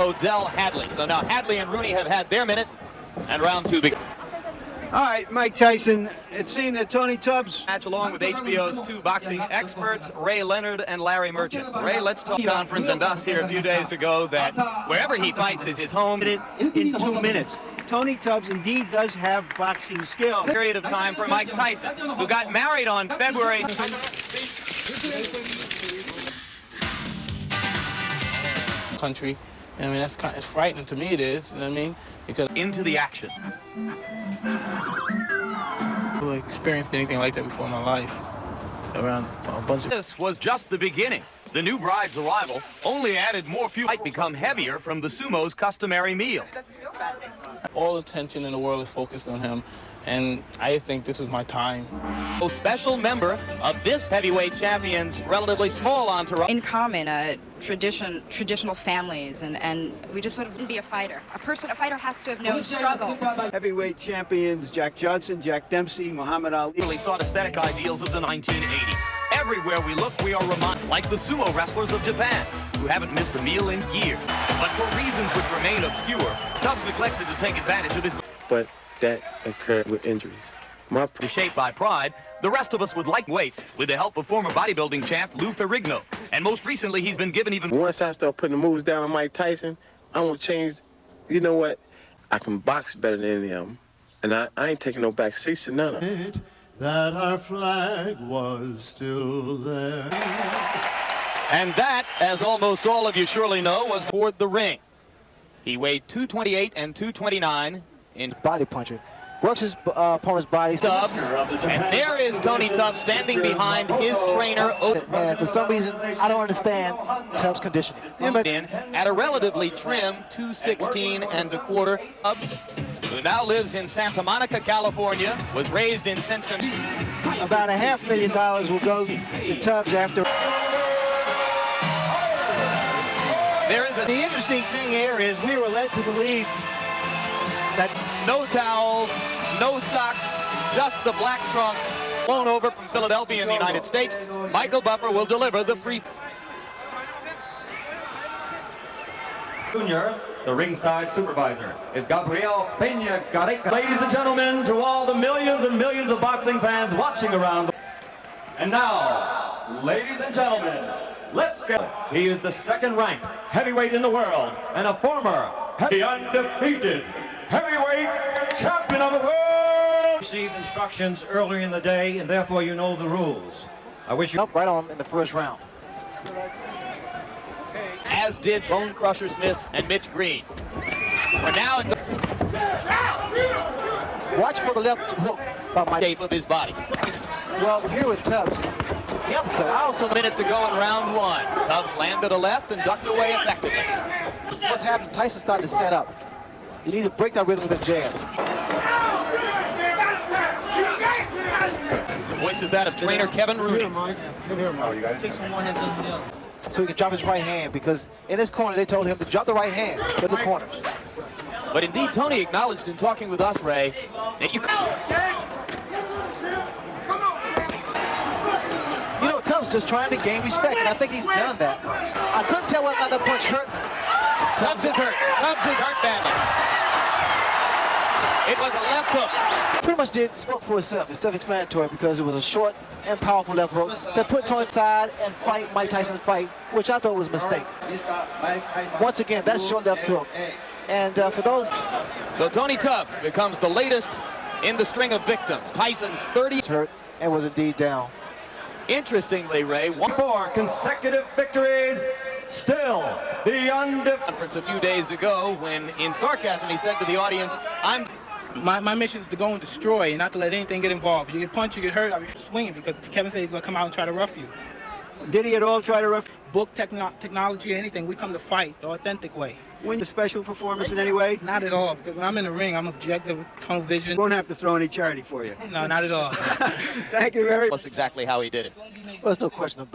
Odell Hadley. So now Hadley and Rooney have had their minute, and round two begins. All right, Mike Tyson, it seemed that Tony Tubbs Match along with HBO's two boxing experts, Ray Leonard and Larry Merchant. Ray, let's talk conference and us here a few days ago that wherever he fights is his home. in 2 minutes. Tony Tubbs indeed does have boxing skill. Period of time for Mike Tyson, who got married on February. Country. I mean, that's kind of, it's frightening to me. It is. You know what I mean? Because Into the action. I haven't experienced anything like that before in my life. Around a bunch of. This was just the beginning. The new bride's arrival only added more fuel. Might become heavier from the sumo's customary meal. All the attention in the world is focused on him, and I think this is my time. A special member of this heavyweight champion's relatively small entourage. In common, traditional families, and we just sort of didn't be a fighter. A fighter has to have known struggle. Heavyweight champions Jack Johnson, Jack Dempsey, Muhammad Ali. Really sought aesthetic ideals of the 1980s. Everywhere we look, we are reminded, like the sumo wrestlers of Japan, who haven't missed a meal in years. But for reasons which remain obscure, Tubbs neglected to take advantage of his. But that occurred with injuries. Shaped by pride, the rest of us would like weight with the help of former bodybuilding champ Lou Ferrigno. And most recently, he's been given even. Once I start putting the moves down on Mike Tyson, I won't change. You know what? I can box better than any of them. And I ain't taking no back seats to none of them. That our flag was still there. And that, as almost all of you surely know, was toward the ring. He weighed 228 and 229 in body puncher. Works his opponent's body. Tubbs, and there is Tony Tubbs standing behind his trainer. And for some reason, I don't understand Tubbs' conditioning. In at a relatively trim 216 and a quarter. Tubbs, who now lives in Santa Monica, California, was raised in Cincinnati. About $500,000 will go to Tubbs after. The interesting thing here is we were led to believe that no towels, no socks, just the black trunks. Flown over from Philadelphia in the United States, Michael Buffer will deliver the free. Junior, the ringside supervisor, is Gabriel Pena Garrica. Ladies and gentlemen, to all the millions and millions of boxing fans watching around the... And now, ladies and gentlemen, let's go. He is the second-ranked heavyweight in the world and a former undefeated heavyweight champion of the world. Received instructions earlier in the day, and therefore you know the rules. I wish you... Up right on in the first round. As did Bone Crusher Smith and Mitch Green. For now, Watch for the left hook by my shape of his body. Well, here with Tubbs, the uppercut. I also A minute to go in round one. Tubbs landed a left and ducked away effectively. what's happening. Tyson started to set up. You need to break that rhythm with a jab. The voice is that of trainer Kevin Rooney. So he can drop his right hand, because in his corner they told him to drop the right hand with the corners. But indeed, Tony acknowledged in talking with us, Ray, that you... You know, Tubbs just trying to gain respect, and I think he's done that. I couldn't tell whether or not that punch hurt. Tubbs is hurt. Tubbs is hurt badly. It was a left hook. Pretty much spoke for itself. It's self-explanatory, because it was a short and powerful left hook that put Tony aside and fight Mike Tyson fight, which I thought was a mistake. Once again, that's short left hook. And for those... So Tony Tubbs becomes the latest in the string of victims. Tyson's 30... hurt and was indeed down. Interestingly, Ray, 4 consecutive victories, still the undefeated. Conference a few days ago when, in sarcasm, he said to the audience, My mission is to go and destroy, and not to let anything get involved. If you get punched, you get hurt, I'll be swinging, because Kevin said he's going to come out and try to rough you. did he at all try to rough? Book, technology, anything, we come to fight the authentic way. Win the special performance in any way? Not at all, because when I'm in the ring, I'm objective, tunnel vision. Won't have to throw any charity for you. No, not at all. Thank you very much. that's exactly how he did it. Well, there's no question about it.